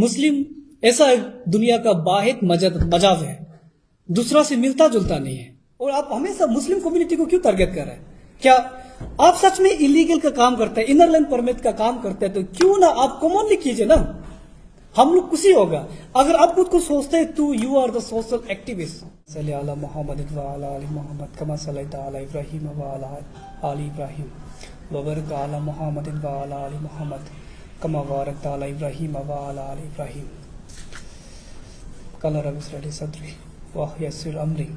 मुस्लिम ऐसा एक दुनिया का वाहिद मजहब है, दूसरा से मिलता जुलता नहीं है। और आप हमेशा मुस्लिम कम्युनिटी को क्यों टारगेट कर रहे हैं? क्या आप सच में इलीगल का काम करते हैं, इनर लाइन परमिट का काम करते हैं, तो क्यों ना आप कॉमनली कीजिए ना, हम लोग खुशी होगा। अगर आप खुद को सोचते हैं तो you are the social activist. सल्ली अला मोहम्मद व अला आलि मोहम्मद कमा सल्लैता अला इब्राहीम व अला आलि इब्राहीम व बारिक अला मोहम्मद व अला आलि मोहम्मद कमा बारकता अला इब्राहीम व अला आलि इब्राहीम। क़ाल रब्बि इश्रह ली सदरी व यस्सिर अमरी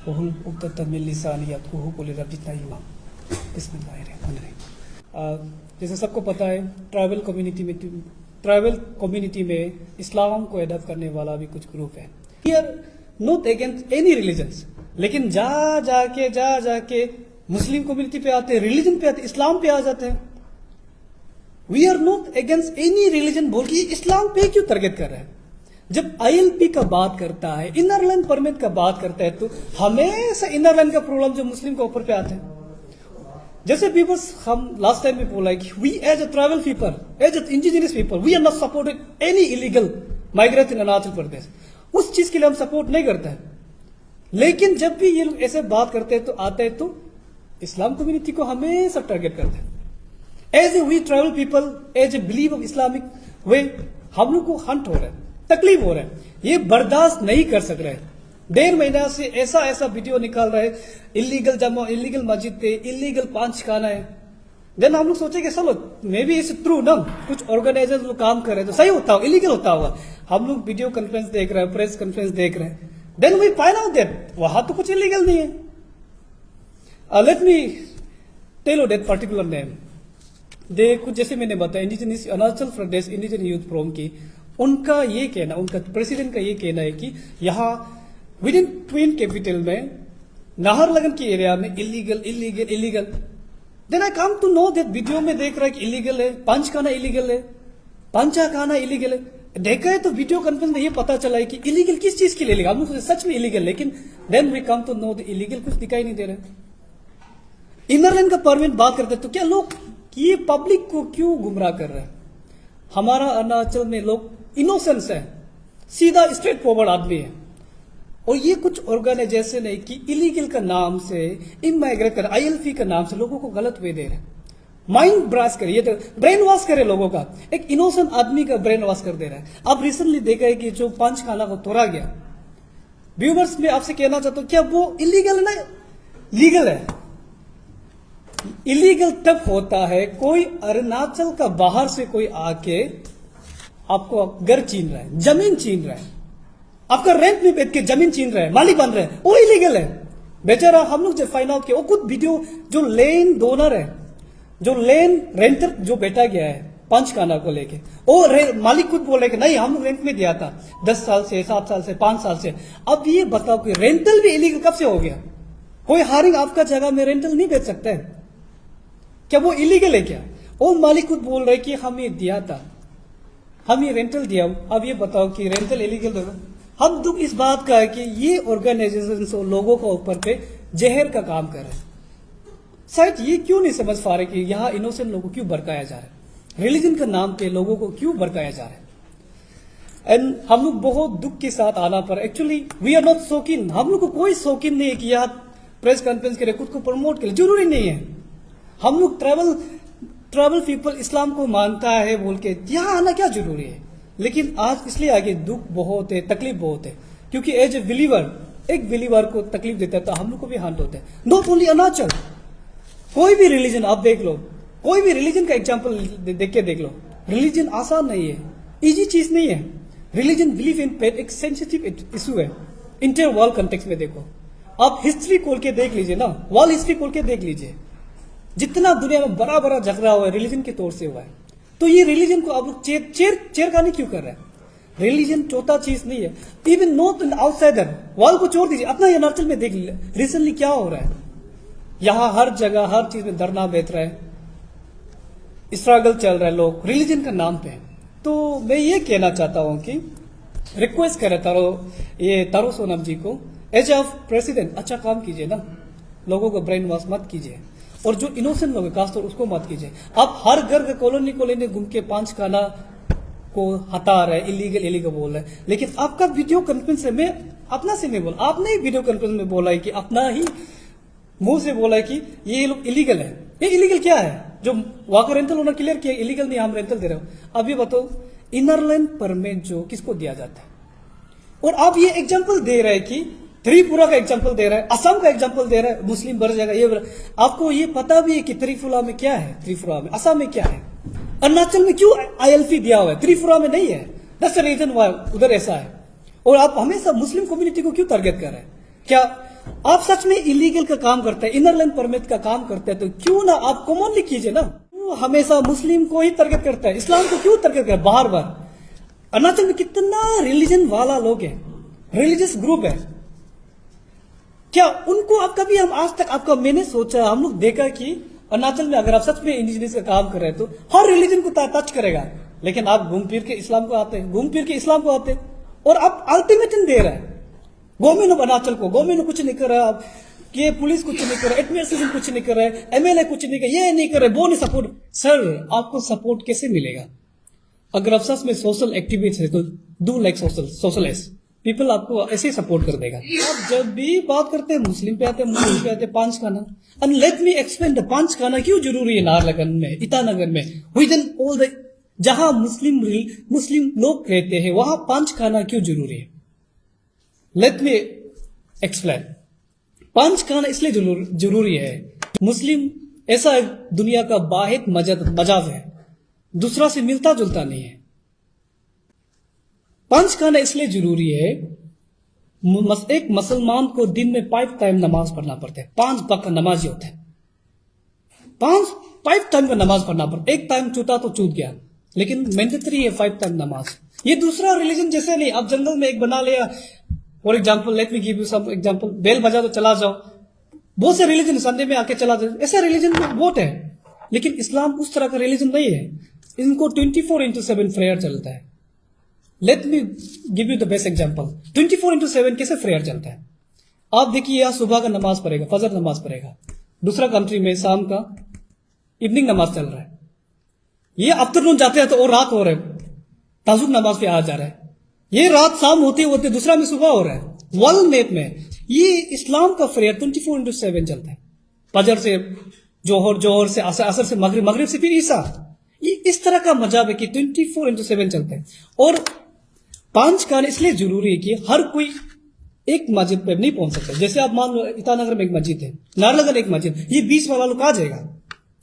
वहुल उक़दतम मिन लिसानी यफ़क़हू क़ौली रब्बि ज़िदनी बिस्मिल्लाहिर्रहमानिर्रहीम। जैसे सबको पता है, ट्राइबल कम्युनिटी में इस्लाम को एडॉप्ट करने वाला भी कुछ ग्रुप है। We are not against any religions, लेकिन जा जाके मुस्लिम कम्युनिटी पे आते हैं, रिलीजन पे आते, इस्लाम पे आ जाते हैं। We are not against any religion बोल के इस्लाम पे क्यों टारगेट कर रहे हैं? जब ILP का बात करता है, इनर लाइन परमिट का बात करता है, तो हमेशा इनर लाइन का प्रॉब्लम जो मुस्लिम के ऊपर पे आते हैं। जैसे व्यूअर्स, हम लास्ट टाइम में बोला है कि we as a tribal people, as a indigenous people, we are not supported any illegal migrate in Arunachal Pradesh. उस चीज के लिए हम सपोर्ट नहीं करते हैं। लेकिन जब भी ये लोग ऐसे बात करते हैं तो आते हैं तो इस्लाम कम्युनिटी को हमेशा टारगेट करते हैं। As a we tribal people, as a believe of Islamic way, हम लोग को हंट हो रहा है, तकलीफ हो रहा है, ये बर्दाश्त नहीं कर सक रहे। 1.5 महीना से ऐसा वीडियो निकाल रहे, इलीगल जमा, इलीगल मस्जिद थे, इलीगल पांच खाना है। देन हम लोग सोचे कि चलो मे बी इट्स ट्रू ना, कुछ ऑर्गेनाइजर्स लोग काम कर रहे हैं तो सही होता हो, इलीगल होता होगा। हम लोग वीडियो कॉन्फ्रेंस देख रहे हैं, प्रेस कॉन्फ्रेंस देख रहे हैं, then we find out that वहां तो कुछ इलीगल नहीं है। Let me tell you that particular name. कुछ जैसे मैंने बताया, indigenous Arunachal Pradesh indigenous youth forum की, उनका ये कहना, उनका प्रेसिडेंट का ये कहना है कि यहाँ विद इन ट्विन कैपिटल में नाहरलगन के एरिया में illegal. Then I come to know that video में देख रहा है कि इलीगल है, पंच खाना इलीगल है, पंचा खाना इलीगल है। देखा है तो वीडियो कॉन्फ्रेंस में ये पता चला है कि इलीगल किस चीज के लिए इलीगल, हम लोग सच में इलीगल, लेकिन then we come to know the illegal कुछ दिखाई नहीं दे रहे। इनर लाइन का परमिट बात करते तो क्या लोग ये पब्लिक को क्यों गुमराह कर रहे हैं? हमारा अरुणाचल में लोग इनोसेंस है, सीधा स्ट्रेट फॉरवर्ड आदमी है, और ये कुछ ऑर्गेनाइजेशन है कि इलीगल का नाम से, इमाइग्रेट कर, ILP का नाम से लोगों को गलत वे दे रहे, माइंड ब्राश करे, ये तो ब्रेन वॉश करे लोगों का, एक इनोसेंट आदमी का ब्रेन वॉश कर दे रहा है। अब रिसेंटली देखा है कि जो पंच खाना को तोड़ा गया, व्यूवर्स में आपसे कहना चाहता हूं, क्या वो इलीगल ना लीगल है? इलीगल तब होता है कोई अरुणाचल का बाहर से कोई आके आपको घर छीन रहा है, जमीन छीन रहा है, आपका रेंट में बैठ के जमीन छीन रहा है, मालिक बन रहा है, वो इलीगल है। बेचारा हम लोग जब फाइंड आउट किया, वो खुद वीडियो, जो लैंड डोनर है, जो लैंड रेंटर जो बैठा गया है पंचखाना को लेके, वो मालिक खुद बोल रहे कि नहीं, हम रेंट में दिया था 10 साल से, 7 साल से, 5 साल से। अब ये बताओ कि रेंटल भी इलीगल कब से हो गया? कोई हारिंग आपका जगह में रेंटल नहीं बेच सकता है, क्या वो इलीगल है क्या? वो मालिक खुद बोल रहे कि हम ये दिया था, हम ये रेंटल दिया। अब ये बताओ कि रेंटल इलीगल होगा? हम दुख इस बात का है कि ये ऑर्गेनाइजेशन लोगों के ऊपर पे जहर का काम कर रहे हैं। शायद ये क्यों नहीं समझ पा रहे कि यहाँ इनोसेंट लोगों को क्यों भड़काया जा रहा है, रिलीजन के नाम पे लोगों को क्यों भड़काया जा रहा है। एंड हम लोग बहुत दुख के साथ आना पर, एक्चुअली वी आर नॉट शौकीन, हम लोग को कोई शौकीन नहीं है कि यहाँ प्रेस कॉन्फ्रेंस करे, खुद को प्रमोट करे, जरूरी नहीं है। हम लोग ट्राइबल पीपल इस्लाम को मानता है बोल के यहाँ आना क्या जरूरी है? लेकिन आज इसलिए आगे दुख बहुत है, तकलीफ बहुत है, क्योंकि एज ए बिलीवर, एक बिलीवर को तकलीफ देता है तो हम लोग को भी हार्ट होता है। नॉट ओनली अरुणाचल, कोई भी रिलीजन आप देख लो, कोई भी रिलीजन का एग्जाम्पल देख लो। रिलीजन आसान नहीं है, इजी चीज नहीं है। रिलीजन बिलीव इन फेथ एक सेंसिटिव इशू है। इंटर वर्ल्ड कंटेक्स्ट में देखो, आप हिस्ट्री खोल के देख लीजिए ना, वर्ल्ड हिस्ट्री खोल के देख लीजिए, जितना दुनिया में बड़ा बड़ा झगड़ा हुआ है रिलीजन के तौर से हुआ है। तो ये रिलीजन को आप लोग चेयर खाने क्यों कर रहे हैं? रिलीजन चौथा चीज नहीं है। Even not an outsider, world को छोड़ दीजिए, अपना अरुणाचल में देख लीजिए रिसेंटली क्या हो रहा है। यहाँ हर जगह हर चीज में धरना बैठ रहा है, स्ट्रगल चल रहा है, लोग रिलीजन का नाम पे। तो मैं ये कहना चाहता हूं कि रिक्वेस्ट करे तारो सोनम जी को, एज ऑफ प्रेसिडेंट अच्छा काम कीजिए ना, लोगों को ब्रेन वॉश मत कीजिए, और जो इनोसेंट लोग है खासतौर उसको मत कीजिए। आप हर घर के कॉलोनी घूम के पांच खाना को हटा रहे, इलीगल इलीगल बोल रहे हैं। लेकिन आपका वीडियो कॉन्फ्रेंस में मैं अपना से नहीं बोला, आपने ही वीडियो कॉन्फ्रेंस में बोला है कि अपना ही मुंह से बोला है कि ये लोग इलीगल है। ये इलीगल क्या है? जो वहां का रेंटल ओनर क्लियर किया इलीगल नहीं, हम रेंटल दे रहे हो। अब ये बताओ, इनर लाइन परमिट जो किसको दिया जाता है? और आप ये एग्जाम्पल दे रहे हैं कि त्रिपुरा का एग्जाम्पल दे रहा है, असम का एग्जाम्पल दे रहा है, मुस्लिम बढ़ जाएगा ये। आपको ये पता भी है कि त्रिपुरा में क्या है, त्रिपुरा में, असम में क्या है, अरुणाचल में क्यों ILP दिया हुआ है, त्रिपुरा में नहीं है। दैट्स द रीजन व्हाई उधर ऐसा है। और आप हमेशा मुस्लिम कम्युनिटी को क्यों टारगेट कर रहे हैं? क्या आप सच में इलीगल का काम करते हैं, इनर लाइन परमिट का काम करते हैं, तो क्यों ना आप कॉमनली कीजिए ना। क्यों हमेशा मुस्लिम को ही टारगेट करता है, इस्लाम को क्यों टारगेट करता है बार बार? अरुणाचल में कितना रिलीजन वाला लोग है, रिलीजियस ग्रुप है, क्या उनको आप कभी, हम आज तक आपका मैंने सोचा, हम लोग देखा कि अरुणाचल में अगर आप सच में इंडिजिनियस का काम कर रहे हैं तो हर रिलीजन को टच करेगा। लेकिन आप घूम फिर के इस्लाम को आते हैं, घूम फिर के इस्लाम को आते हैं, और आप अल्टीमेटम दे रहे हैं गवर्नमेंट ऑफ अरुणाचल को। गवर्नमेंट कुछ नहीं कर रहा, ये पुलिस कुछ नहीं कर रहा, एडमिनिस्ट्रेशन कुछ नहीं कर रहा है, MLA कुछ नहीं कर, ये नहीं कर रहे, वो नहीं सपोर्ट। सर आपको सपोर्ट कैसे मिलेगा? अगर आप सच में सोशल एक्टिविस्ट है तो डू लाइक सोशलिस्ट पीपल आपको ऐसे ही सपोर्ट कर देगा। आप जब भी बात करते हैं मुस्लिम पे आते हैं, मुस्लिम पे आते हैं, पांच खाना। And let me explain the पांच खाना क्यों जरूरी है नाहरलगुन में, ईटानगर में, विद इन ऑल द जहां मुस्लिम लोग रहते हैं वहां पांच खाना क्यों जरूरी है। लेट मी एक्सप्लेन। पांच खाना इसलिए जरूरी है, मुस्लिम ऐसा दुनिया का वाहिद मजहब है, दूसरा से मिलता जुलता नहीं है। पांच खाना इसलिए जरूरी है, एक मुसलमान को दिन में 5 टाइम नमाज पढ़ना पड़ता है, 5 वक्त का नमाज होता है, 5 टाइम का नमाज पढ़ना पड़ता है। एक टाइम छूटा तो छूट गया, लेकिन मैंडेटरी है 5 टाइम नमाज। ये दूसरा रिलीजन जैसे नहीं, आप जंगल में एक बना लिया, for example let me give you some example, bell बजा तो चला जाओ, बहुत से रिलीजन संडे में आके चला जाओ, ऐसा रिलीजन बहुत है। लेकिन इस्लाम उस तरह का रिलीजन नहीं है, इनको 24/7 प्रेयर चलता है। Let me give you the best example, 24/7 कैसे प्रेयर चलता है? आप देखिए, यहाँ सुबह का नमाज पढ़ेगा, फजर नमाज पढ़ेगा, दूसरा कंट्री में शाम का इवनिंग नमाज चल रहा है, ये आफ्टरनून जाते हैं तो और रात हो रहा है, ताजुक नमाज पे आ जा रहा है, ये रात शाम होते होते दूसरा में सुबह हो रहा है। वर्ल्ड मैप में ये इस्लाम का प्रेयर 24/7 चलता है, फजर से जोहर से असर से मगरिब से फिर ईसा। ये इस तरह का मजहब है कि 24/7 चलता है। और 5 खाना इसलिए जरूरी है कि हर कोई एक मस्जिद पे नहीं पहुंच सकता। जैसे आप मान लो ईटानगर में एक मस्जिद है, नाहरलगुन एक मस्जिद, ये 20 वाला लोग आ जाएगा,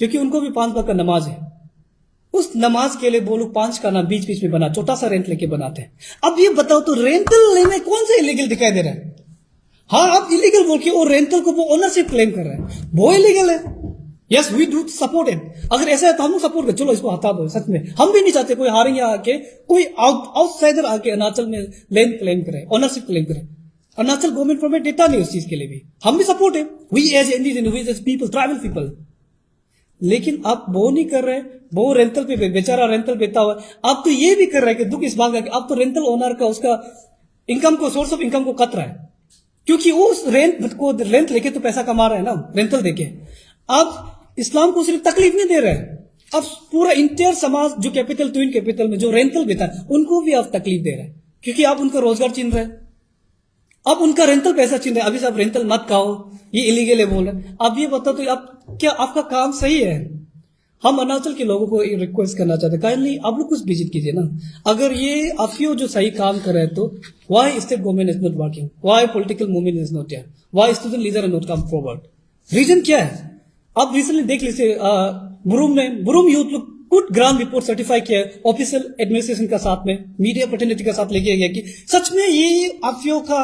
क्योंकि उनको भी 5 वक्त का नमाज है। उस नमाज के लिए वो लोग 5 खाना बीच बीच में बना, छोटा सा रेंट लेके बनाते हैं। अब ये बताओ तो रेंटल लेने कौन सा इलीगल दिखाई दे रहा है? हाँ, आप इलीगल बोल के और रेंटल को वो ओनरशिप क्लेम कर रहे हैं, वो इलीगल है। Yes we do support it. अगर ऐसा है तो हम लोग सपोर्ट कर, चलो इसको हटा दो। सच में हम भी नहीं चाहते कोई हारिंग आके, कोई आउटसाइडर आके अरुणाचल में लैंड क्लेम करे, ओनरशिप क्लेम करे। अरुणाचल गवर्नमेंट परमिट देता नहीं उस चीज के लिए भी, हम भी सपोर्ट है, we as Indian, we as people, tribal people. लेकिन आप वो नहीं कर रहे, वो रेंटल पे बेचारा रेंटल देता हुआ। आप तो ये भी कर रहे हैं कि दुख इस बात का, आप तो रेंटल ओनर का उसका इनकम को, सोर्स ऑफ इनकम को कट रहा है, क्योंकि वो उस रेंट लेके तो पैसा कमा रहा है ना, रेंटल देके। आप इस्लाम को सिर्फ तकलीफ नहीं दे रहे हैं, अब पूरा इंटायर समाज जो कैपिटल, ट्विन कैपिटल में जो रेंटल देता है उनको भी आप तकलीफ दे रहे हैं, क्योंकि आप उनका रोजगार छीन रहे हैं, आप उनका रेंटल पैसा छीन रहे हैं। अभी से आप रेंटल मत खाओ, ये इलीगल है बोल रहे हैं। आप ये बताओ तो आप क्या आपका काम सही है? हम अरुणाचल के लोगों को रिक्वेस्ट करना चाहते हैं, काइंडली आप लोग कुछ विजिट कीजिए ना। अगर ये आप जो सही काम कर रहे हैं तो why state government is not working, why political movement is not here, why student leader not come forward? Reason क्या है? आप रिसेंटली देख लीजिए, बुरूम यूथ लोग गुड ग्राउंड रिपोर्ट सर्टिफाई किया है ऑफिशियल एडमिनिस्ट्रेशन का साथ में, मीडिया प्रतिनिधि का साथ लेके गया कि सच में ये आफियों का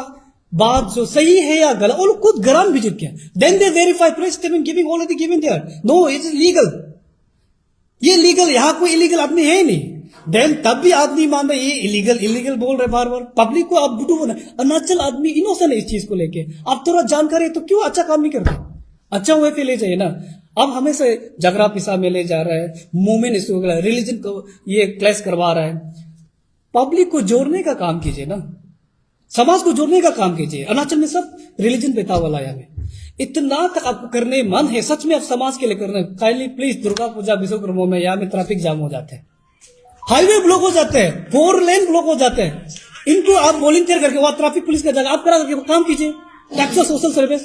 बात जो सही है या गलत, वो लोग खुद ग्राउंड विजिट किया, then they verify press statement giving already given there, no it is legal, ये लीगल, यहां कोई इलीगल आदमी है नहीं। देन तब भी आदमी मान रहे ये इलीगल बोल रहे बार बार, पब्लिक को आप बुद्धू बना। अरुणाचल आदमी इनोसेंट है इस चीज को लेके, आप थोड़ा जानकारी है तो क्यों अच्छा काम नहीं करते? अच्छा हुए पे ले जाइए ना। अब हमें से झगड़ा पिसा में ले जा रहा है, मूवमेंट इशू, रिलीजन को ये क्लैश करवा रहा है। पब्लिक को जोड़ने का काम कीजिए ना, समाज को जोड़ने का काम कीजिए। अरुणाचल में सब रिलीजन बेता वाला है, इतना तक आपको करने मन है, सच में आप समाज के लिए करना, काइंडली प्लीज दुर्गा पूजा विश्वकर्मा में यहाँ में ट्रैफिक जाम हो जाते हैं, हाईवे ब्लॉक हो जाते हैं, 4 लेन ब्लॉक हो जाते हैं। इनको आप वॉलंटियर करके वहां ट्रैफिक पुलिस का जगह आप करा करके काम कीजिए। एक्स्ट्रा सोशल सर्विस,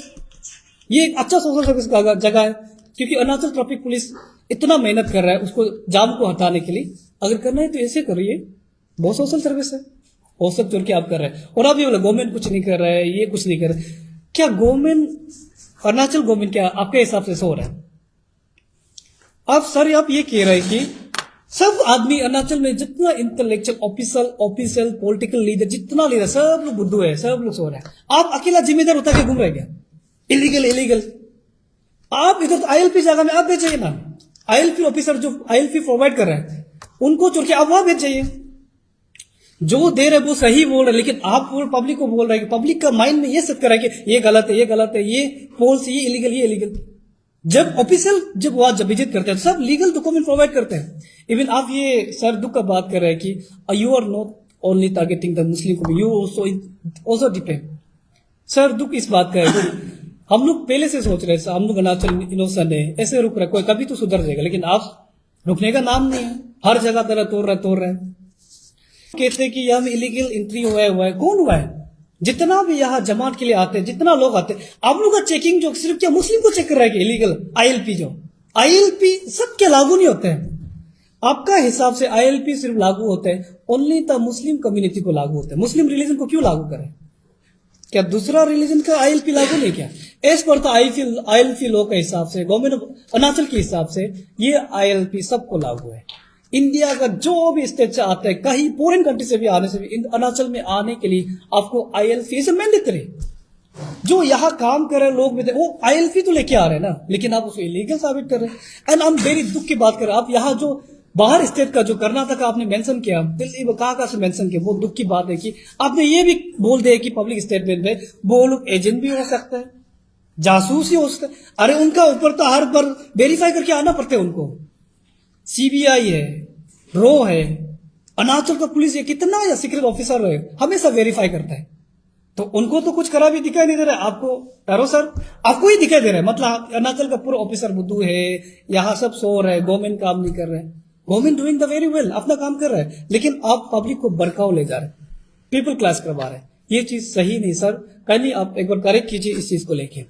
ये एक अच्छा सोशल सर्विस का जगह है, क्योंकि अरुणाचल ट्रैफिक पुलिस इतना मेहनत कर रहा है उसको जाम को हटाने के लिए। अगर करना है तो ऐसे करिए, बहुत सोशल सर्विस है, वो सब जोड़ के आप कर रहे हैं। और आप ये बोला गवर्नमेंट कुछ नहीं कर रहा है, ये कुछ नहीं कर रहा है। क्या गवर्नमेंट, अरुणाचल गवर्नमेंट क्या आपके हिसाब से सो रहा है? आप सर आप ये कह रहे हैं कि सब आदमी अरुणाचल में जितना इंटेलेक्चुअल ऑफिशियल पॉलिटिकल लीडर जितना लीडर सब लोग बुद्धू है, सब लोग सो रहे हैं। आप अकेला जिम्मेदार उठा के घूम रहे क्या? इलीगल आप इधर तो आईएलपी जगह में आप भेज जाइए ना। आईएलपी ऑफिसर जो आईएलपी प्रोवाइड कर रहे हैं उनको छोड़ के आप वहां भेज जाइए। जो दे रहे वो सही बोल रहे, लेकिन आप पब्लिक को बोल रहे हैं कि पब्लिक का माइंड में ये सेट कर रहा है कि ये गलत है, ये पोल्स, ये इलीगल। जब ऑफिशियल जब वहां जब विजिट करते हैं सब लीगल डॉक्यूमेंट प्रोवाइड करते हैं। इवन आप ये सर दुख का बात कर रहे हैं कि you are not only targeting the Muslim community, you also depend. Sir दुख इस बात का है कि हम लोग पहले से सोच रहे हैं हम लोग अरुणाचल इनोसेंट है, ऐसे रुक रहे, कोई कभी तो सुधर जाएगा, लेकिन आप रुकने का नाम नहीं है, हर जगह तरह तोड़ रहे हैं। कहते हैं कि यहाँ में इलीगल एंट्री हुआ है, कौन हुआ है? जितना भी यहाँ जमात के लिए आते हैं, जितना लोग आते हैं, आप लोग का चेकिंग जो सिर्फ क्या मुस्लिम को चेक कर रहा है कि इलीगल आईएलपी सब क्या लागू नहीं होते हैं? आपका हिसाब से आईएलपी सिर्फ लागू होते हैं ओनली द मुस्लिम कम्युनिटी को लागू होते हैं। मुस्लिम रिलीजन को क्यों लागू करें? क्या दूसरा रिलीजन का आईएलपी लागू नहीं? क्या एज पर तो आईएलपी लॉ के हिसाब से, गवर्नमेंट ऑफ अरुणाचल के हिसाब से ये आईएलपी सबको लागू है। इंडिया का जो भी स्टेट से आता है, कहीं फॉरेन कंट्री से भी आने से भी अरुणाचल में आने के लिए आपको आईएलपी से मैंडेटरी। जो यहाँ काम कर रहे लोग भी थे वो आईएलपी तो लेके आ रहे हैं ना, लेकिन आप उसको इलीगल साबित कर रहे हैं। एंड हम वेरी दुख की बात कर रहे हैं, आप यहाँ जो बाहर स्टेट का जो कर्नाटक का आपने मेंशन किया, दिल्ली में कहाँ से मेंशन किया, वो दुख की बात है कि आपने ये भी बोल दिया कि पब्लिक स्टेटमेंट में वो लोग एजेंट भी हो सकते हैं, जासूस ही हो सकते हैं। अरे उनका ऊपर तो हर बार वेरीफाई करके आना पड़ता है उनको। सीबीआई है, रो है, अरुणाचल का पुलिस है, कितना या सीक्रेट ऑफिसर है, हमेशा वेरीफाई करता है। तो उनको तो कुछ करा भी दिखाई नहीं दे रहा है, आपको टैरो सर आपको ही दिखाई दे रहा है। मतलब अरुणाचल का पूरा ऑफिसर बुद्धू है, यहाँ सब सो रहे हैं, गवर्नमेंट काम नहीं कर रहे हैं। Government doing the very well, अपना काम कर रहा है, लेकिन आप पब्लिक को भड़काओ ले जा रहे हैं, पीपल क्लास करवा रहे हैं। ये चीज सही नहीं सर, कल ही आप एक बार करेक्ट कीजिए इस चीज को लेके।